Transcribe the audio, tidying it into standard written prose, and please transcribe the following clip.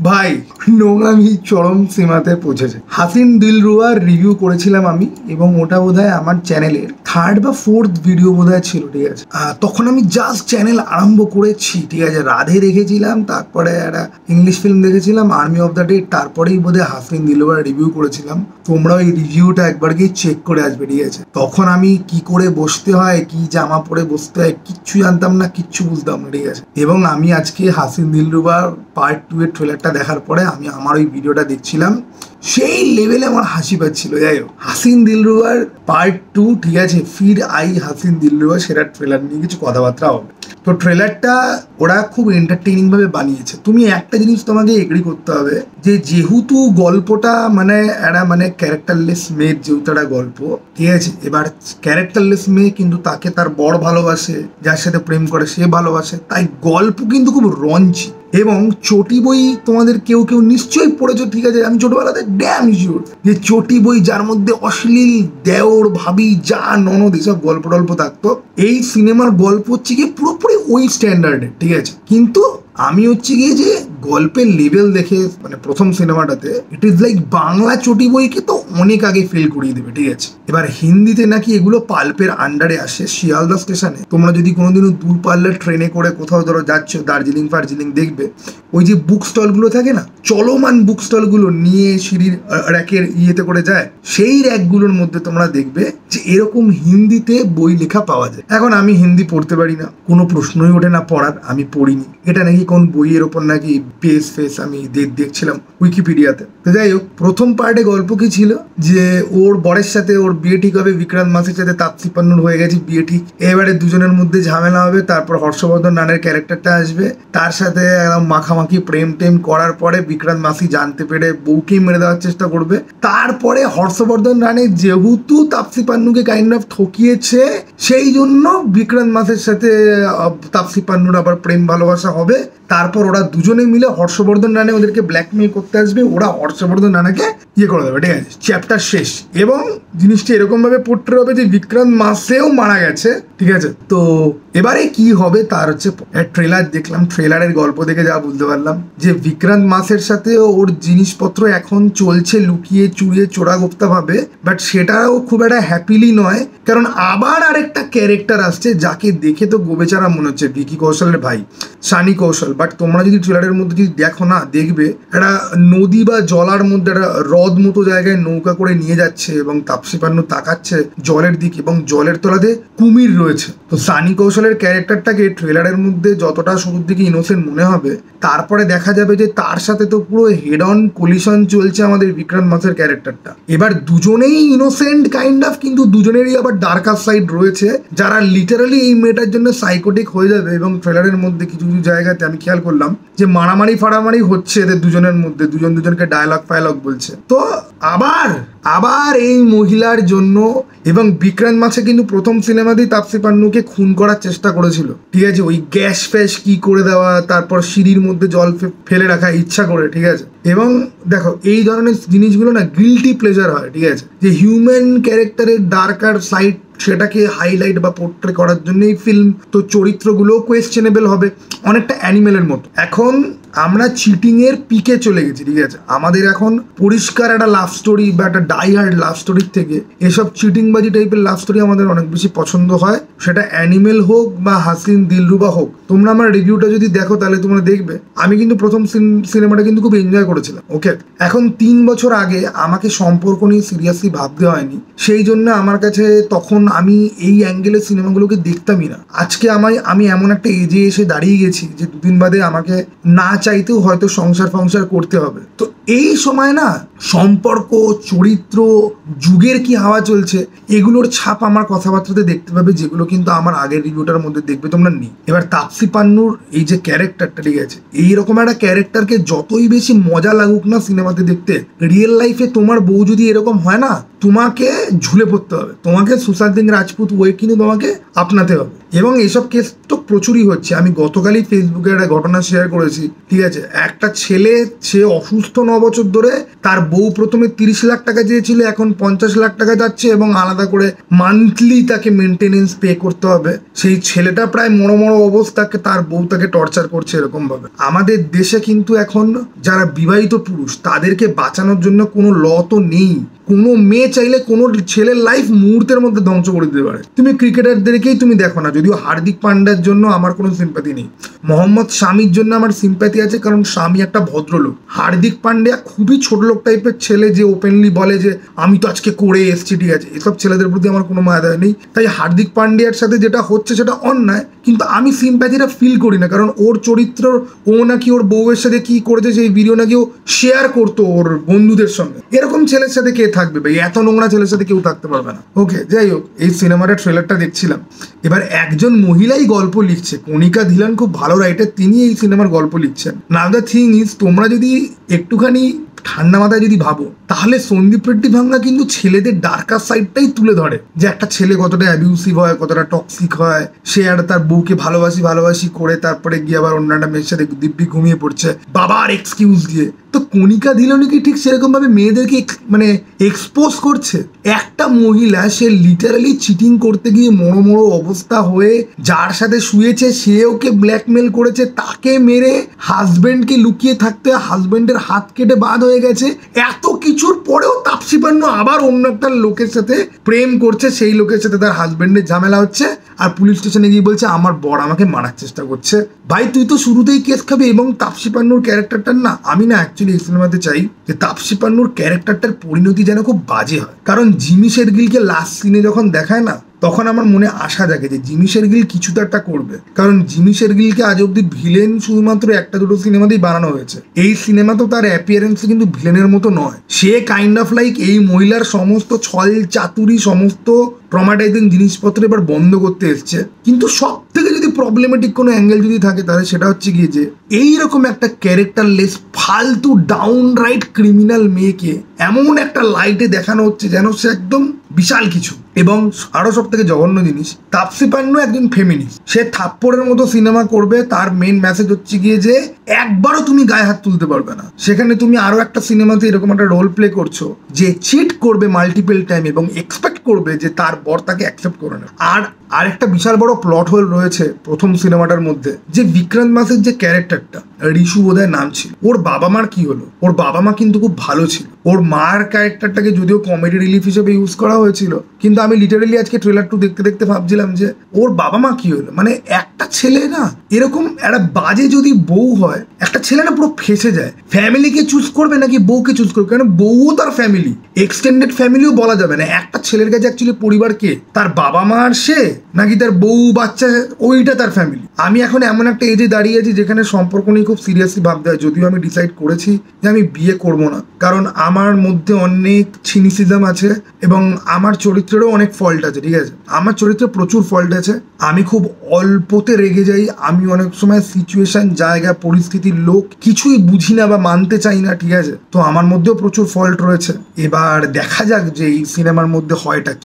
ভাই নোংরামি চরম সীমাতে পৌঁছেছে। হাসিন দিলরুবার রিভিউ করেছিলাম আমি, এবং ওটা বোধহয় আমার চ্যানেলের 3rd বা 4th ভিডিও বোধহয় ছিল, ঠিক আছে। তখন আমি জাস্ট চ্যানেল আরম্ভ করেছি, ঠিক আছে। রাধে দেখেছিলাম, তারপরে একটা ইংলিশ ফিল্ম দেখেছিলাম আর্মি অফ দ্য ডেড, তারপরেই বোধহয় হাসিন দিলরুবার রিভিউ করেছিলাম। তোমরা ওই রিভিউটা একবার গিয়ে চেক করে আসবে, ঠিক আছে। তখন আমি কি করে বসতে হয়, কি জামা পরে বসতে হয়, কিচ্ছু জানতাম না, কিচ্ছু বুঝতাম না, ঠিক আছে। এবং আমি আজকে হাসিন দিলরুবার পার্ট 2 এর ট্রেলারটা দেখার পরে আমি আমার ওই ভিডিওটা দেখছিলাম, সেই লেভেলে আমার হাসি পাচ্ছিল। যাই হোক, হাসিন দিলরুবার পার্ট 2, ঠিক আছে, ফির আই হাসিন দিলরুবার, সেটা ট্রেলার নিয়ে কিছু কথাবার্তা হবে। তো ট্রেলারটা ওরা খুব এন্টারটেইনিং ভাবে বানিয়েছে। তুমি একটা জিনিস তোমাকে এগ্রি করতে হবে, যে যেহেতু গল্পটা মানে একটা মানে ক্যারেক্টারলেস মেয়ের যেহেতু একটা গল্প, ঠিক আছে। এবার ক্যারেক্টারলেস মেয়ে কিন্তু তাকে তার বর ভালোবাসে, যার সাথে প্রেম করে সে ভালোবাসে, তাই গল্প কিন্তু খুব রঞ্চি। এবং চটি বই তোমাদের কেউ কেউ নিশ্চয়ই পড়েছো, ঠিক আছে। আমি ছোটবেলাতে ড্যাম শিওর যে চটি বই যার মধ্যে অশ্লীল দেওর ভাবি যা ননদ এসব গল্প টল্প থাকতো, এই সিনেমার গল্প হচ্ছে কি পুরোপুরি ওই স্ট্যান্ডার্ডে, ঠিক আছে। কিন্তু আমি হচ্ছে গিয়ে যে গল্পের লেভেল দেখে, মানে প্রথম সিনেমাটাতে ইট ইজ লাইক বাংলা চটি বইকে তো অনেক আগে ফেল করিয়ে দেবে, ঠিক আছে। এবার হিন্দিতে নাকি এগুলো পাল্পের আন্ডারে আসে। শিয়ালদা স্টেশনে তোমরা যদি কোনোদিনও দূরপাল্লার ট্রেনে করে কোথাও ধরো যাচ্ছ, দার্জিলিং ফার্জিলিং, দেখবে ওই যে বুক স্টলগুলো থাকে না, চলমান বুক স্টলগুলো নিয়ে সিঁড়ির র্যাকের ইয়েতে করে যায়, সেই র্যাকগুলোর মধ্যে তোমরা দেখবে যে এরকম হিন্দিতে বই লেখা পাওয়া যায়। এখন আমি হিন্দি পড়তে পারি না, কোনো প্রশ্নই ওঠে না পড়ার, আমি পড়িনি। এটা নাকি কোন বইয়ের ওপর নাকি পেজ ফেস আমি দেখছিলাম উইকিপিডিয়াতে। তো যাই হোক, প্রথম পার্টে গল্প কি ছিল, যে ওর বরের সাথে ওর বিয়ে ঠিক হবে, বিক্রান্ত মাসির সাথে তাপসী পান্নুর হয়ে গেছে বিয়ে ঠিক। এবারে দুজনের মধ্যে ঝামেলা হবে, তারপর হর্ষবর্ধন রানের ক্যারেক্টারটা আসবে, তার সাথে একদম মাখামাখি প্রেম টেম করার পরে বিক্রান্ত মাসি জানতে পেরে বউকেই মেরে দেওয়ার চেষ্টা করবে। তারপরে হর্ষবর্ধন রানে যেহেতু তাপসী পান্নুকে কাইন্ড অফ ঠকিয়েছে, সেই জন্য বিক্রান্ত মাসের সাথে তাপসী পান্নুর আবার প্রেম ভালোবাসা হবে। তারপর ওরা দুজনে মিলে হর্ষবর্ধন রানে ওদেরকে ব্ল্যাকমেল করতে আসবে, ওরা হর্ষবর্ধন রানাকে ইয়ে করে দেবে, ঠিক আছে। চ্যাপ্টার শেষ। এবং জিনিসটা এরকম ভাবে পোট্রে হবে যে বিক্রান্ত মাসেও মারা গেছে, ঠিক আছে। তো এবারে কি হবে তার হচ্ছে ট্রেলার দেখলাম, ট্রেলারের গল্প দেখে যা বুঝতে পারলাম, যে বিক্রান্ত মাসের সাথে ওর জিনিসপত্র এখন চলছে লুকিয়ে চুরিয়ে চোরাগোপ্তা ভাবে, বাট সেটাও খুব একটা হ্যাপিলি নয়, কারণ আবার আরেকটা ক্যারেক্টার আসছে যাকে দেখে তো গোবেচারা মনে হচ্ছে, ভিকি কৌশলের ভাই সানি কৌশল। বাট তোমরা যদি ট্রেলারের মধ্যে যদি দেখো না, দেখবে একটা নদী বা জলার মধ্যে একটা হ্রদ মতো জায়গায় নৌকা করে নিয়ে যাচ্ছে, এবং তাপসী পান্নু তাকাচ্ছে জলের দিকে, এবং জলের তলাতে কুমির রয়েছে। তো সানি কৌশলের ক্যারেক্টারটাকে ট্রেলারের মধ্যে যতটা শুরুর দিকে ইনোসেন্ট মনে হবে, তারপরে দেখা যাবে যে তার সাথে তো পুরো হেড অন কলিশন চলছে আমাদের বিক্রান্ত মাসের ক্যারেক্টারটা। এবার দুজনেই ইনোসেন্ট কাইন্ড অফ, কিন্তু দুজনেরই আবার ডার্কার সাইড রয়েছে, যারা লিটারালি এই মেয়েটার জন্য সাইকোটিক হয়ে যাবে। এবং ট্রেলারের মধ্যে কিছু কিছু জায়গাতে আমি খেয়াল করলাম যে মারামারি ফাড়ামারি হচ্ছে এদের দুজনের মধ্যে, দুজন দুজনকে ডায়লগ ফায়ালগ বলছে। তো আবার এই মহিলার জন্য, এবং বিক্রান্ত মাসে কিন্তু প্রথম সিনেমাতেই তাপসী পান্নুকে খুন করার চেষ্টা করেছিল, ঠিক আছে। ওই গ্যাস ফ্যাস কি করে দেওয়া, তারপর সিঁড়ির মধ্যে জল ফেলে রাখা ইচ্ছা করে, ঠিক আছে। এবং দেখো এই ধরনের জিনিসগুলো না গিল্টি প্লেজার হয়, ঠিক আছে, যে হিউম্যান ক্যারেক্টারের ডার্কার সাইড সেটাকে হাইলাইট বা পোর্ট্রে করার জন্যই ফিল্ম। তো চরিত্রগুলোও কোয়েশ্চেনেবল হবে, অনেকটা অ্যানিমেলের মতো। এখন আমরা চিটিং এর পিকে চলে গেছি, ঠিক আছে। আমাদের এখন পরিষ্কার একটা লাভ স্টোরি বা একটা ডাইহার্ড লাভ স্টোরির থেকে এসব চিটিংবাজি টাইপের লাভ স্টোরি আমাদের অনেক বেশি পছন্দ হয়, সেটা অ্যানিমেল হোক বা হাসিন দিলরুবা হোক। তোমরা আমার রিভিউটা যদি দেখো তাহলে তোমরা দেখবে আমি কিন্তু প্রথম সিনেমাটা কিন্তু খুব এনজয় করেছিলাম, ওকে। এখন 3 বছর আগে আমাকে সম্পর্ক নিয়ে সিরিয়াসলি ভাবতে হয়নি, সেই জন্য আমার কাছে তখন আমি এই অ্যাঙ্গেলের সিনেমাগুলোকে দেখতামই না। আজকে আমি এমন একটা এজে এসে দাঁড়িয়ে গেছি যে 2 দিন বাদে আমাকে না চাইতেও হয়তো সংসার করতে হবে। তো এই সময় না সম্পর্ক, চরিত্র, যুগের কি হাওয়া চলছে, এগুলোর ছাপ আমার কথাবার্তাতে দেখতে পাবে, যেগুলো কিন্তু আমার আগের রিভিউটার মধ্যে দেখবে তোমরা নেই। এবার তাপসী পান্নুর এই যে ক্যারেক্টারটা, ঠিক আছে, এইরকম একটা ক্যারেক্টারকে যতই বেশি মজা লাগুক না সিনেমাতে দেখতে, রিয়েল লাইফে তোমার বউ যদি এরকম হয় না, তোমাকে ঝুলে পড়তে হবে, তোমাকে সুশান্ত সিং রাজপুত ওয়ে কিন্তু তোমাকে আপনাতে হবে। এবং এইসব কেস তো প্রচুরই হচ্ছে। আমি গতকালই ফেসবুকে একটা ঘটনা শেয়ার করেছি, ঠিক আছে? একটা ছেলে, সে অসুস্থ 9 বছর ধরে, তার বউ প্রথমে 30 লাখ টাকা চেয়েছিল, এখন 50 লাখ টাকা যাচ্ছে, এবং আলাদা করে মান্থলি তাকে মেনটেনেন্স পে করতে হবে। সেই ছেলেটা প্রায় মরো অবস্থাকে, তার বউ তাকে টর্চার করছে এরকম ভাবে। আমাদের দেশে কিন্তু এখন যারা বিবাহিত পুরুষ, তাদেরকে বাঁচানোর জন্য কোনো ল তো নেই। কোনো মেয়ে চাইলে কোনো ছেলের লাইফ মুহূর্তের মধ্যে ধ্বংস করে দিতে পারে। তুমি ক্রিকেটারদেরকেই তুমি দেখো না, যদিও হার্দিক পান্ডার জন্য আমার কোনো সিম্প্যাথি নেই, মোহাম্মদ শামির জন্য আমার সিম্প্যাথি আছে, কারণ শামি একটা ভদ্রলোক। হার্দিক পান্ডিয়া খুবই ছোট লোক টাইপের ছেলে, যে ওপেনলি বলে যে আমি তো আজকে করে এসছি, ঠিক আছে? এসব ছেলেদের প্রতি আমার কোনো মায়া দয়া নেই। তাই হার্দিক পান্ডিয়ার সাথে যেটা হচ্ছে সেটা অন্যায়, কিন্তু আমি সিম্প্যাথিটা ফিল করি না, কারণ ওর চরিত্র, ও নাকি ওর বউয়ের সাথে কি করেছে সেই ভিডিও নাকি ও শেয়ার করতো ওর বন্ধুদের সঙ্গে। এরকম ছেলের সাথে কে থাকবে ভাই? এত নোংরা ছেলের সাথে কেউ থাকতে পারবে না। ওকে, যাই হোক, এই সিনেমাটার ট্রেলারটা দেখছিলাম। এবার একজন মহিলাই গল্প লিখছে, কণিকা ধিলান খুব ভালো রাইটার, তিনি এই সিনেমার গল্প লিখছেন। নাও দ্য থিং ইজ, তোমরা যদি একটুখানি ঠান্ডা মাথায় যদি ভাবো, তাহলে সন্দীপ রেড্ডি ভাঙ্গা কিন্তু ছেলেদের ডার্কার সাইডটাই তুলে ধরে, যে একটা ছেলে কতটা অ্যাবিউসিভ হয়, কতটা টক্সিক হয়। সে আর তার বউকে ভালোবাসি করে তারপরে গিয়ে আবার অন্য একটা মেয়ের সাথে দিব্যি ঘুমিয়ে পড়ছে বাবার এক্সকিউজ দিয়ে। তো কণিকা ধিলানি কি ঠিক সেরকম ভাবে মেয়েদেরকে মানে এক্সপোজ করছে? একটা মহিলা, সে লিটারালি চিটিং করতে গিয়ে মরো অবস্থা হয়ে, যার সাথে শুয়েছে সে ওকে ব্ল্যাকমেল করেছে, তাকে মেরে হাজবেন্ডকে লুকিয়ে থাকতে, হাজবেন্ডের হাত কেটে বাদ হয়ে গেছে। এত কিছুর পরেও তাপসী পান্নু আবার অন্য একটা লোকের সাথে প্রেম করছে, সেই লোকের সাথে তার হাজবেন্ডের ঝামেলা হচ্ছে, আর পুলিশ স্টেশনে গিয়ে বলছে আমার বর আমাকে মারার চেষ্টা করছে। ভাই, তুই তো শুরুতেই কেস খাবি। এবং তাপসী পান্নুর ক্যারেক্টারটার না, আমি না অ্যাকচুয়ালি এই সিনেমাতে চাই যে তাপসী পান্নুর ক্যারেক্টারটার পরিণতি যেন খুব বাজে হয়। কারণ জিমি শেরগিলকে লাস্ট সিনে যখন দেখায় না, তখন আমার মনে আশা জাগে যে জিমি শেরগিল কিছু তো একটা করবে। কারণ জিমি শেরগিলকে আজ অব্দি ভিলেন শুধুমাত্র একটা দুটো সিনেমাতেই বানানো হয়েছে। এই সিনেমা তো তার অ্যাপিয়ারেন্সে কিন্তু ভিলেনের মতো নয়। সে কাইন্ড অফ লাইক এই মহিলার সমস্ত ছল চাতুরি, সমস্ত ট্রমাটাইজিং জিনিসপত্র এবার বন্ধ করতে এসছে। কিন্তু সব থেকে যদি প্রবলেমেটিক কোনো অ্যাঙ্গেল যদি থাকে, তাহলে সেটা হচ্ছে গিয়ে যে এইরকম একটা ক্যারেক্টারলেস ফালতু ডাউন রাইট ক্রিমিনাল মেয়েকে এমন একটা লাইটে দেখানো হচ্ছে যেন সে একদম বিশাল কিছু। এবং আরো সব থেকে জঘন্য জিনিস, তাপসী পান্নু একজন ফেমিনিস্ট। সে থাপ্পড়ের মতো সিনেমা করবে, তার মেইন মেসেজ হচ্ছে গিয়ে যে একবারও তুমি গায়ে হাত তুলতে পারবে না। সেখানে তুমি আরো একটা সিনেমাতে এরকম একটা রোল প্লে করছো যে চিট করবে মাল্টিপল টাইম এবং এক্সপেক্ট করবে যে তার বর তাকে অ্যাকসেপ্ট করে না। আর একটা বিশাল বড় প্লট হোল রয়েছে প্রথম সিনেমাটার মধ্যে, যে বিক্রান্ত মাসের যে ক্যারেক্টারটা, ঋষু বোধহয় নাম ছিল, ওর বাবা মার কি হলো? ওর বাবা মা কিন্তু খুব ভালো ছিল। ওর মার ক্যারেক্টারটাকে যদিও কমেডি রিলিফ হিসেবে ইউজ করা হয়েছিল, কিন্তু আমি লিটারালি আজকে ট্রেলার 2 দেখতে ভাবছিলাম যে ওর বাবা মা কি হলো। মানে একটা ছেলে না, এরকম একটা বাজে যদি বউ হয়, একটা ছেলে না পুরো ফেসে যায়। ফ্যামিলিকে চুজ করবে নাকি বউকে চুজ করবে? কারণ বউও তার ফ্যামিলি, এক্সটেন্ডেড ফ্যামিলিও বলা যাবে না। একটা ছেলের কাছে অ্যাকচুয়ালি পরিবার কে? তার বাবা মা আর সে, নাকি তার বউ বাচ্চা, ওইটা তার ফ্যামিলি। আমি এখন এমন একটা এজে দাঁড়িয়ে আছি যেখানে সম্পর্ক নিয়ে খুব সিরিয়াসলি ভাবতে হয়। যদিও আমি ডিসাইড করেছি যে আমি বিয়ে করবো না, কারণ আমার মধ্যে অনেক সিনিসিজম আছে এবং আমার চরিত্রেরও অনেক ফল্ট আছে, ঠিক আছে? আমার চরিত্রে প্রচুর ফল্ট আছে। আমি খুব অল্পতে রেগে যাই। আমি অনেক সময় সিচুয়েশন, জায়গা, পরিস্থিতির লোক কিছুই বুঝি না বা মানতে চাই না, ঠিক আছে? তো আমার মধ্যেও প্রচুর ফল্ট রয়েছে। এবার দেখা যাক যে এই সিনেমার মধ্যে হয়টা।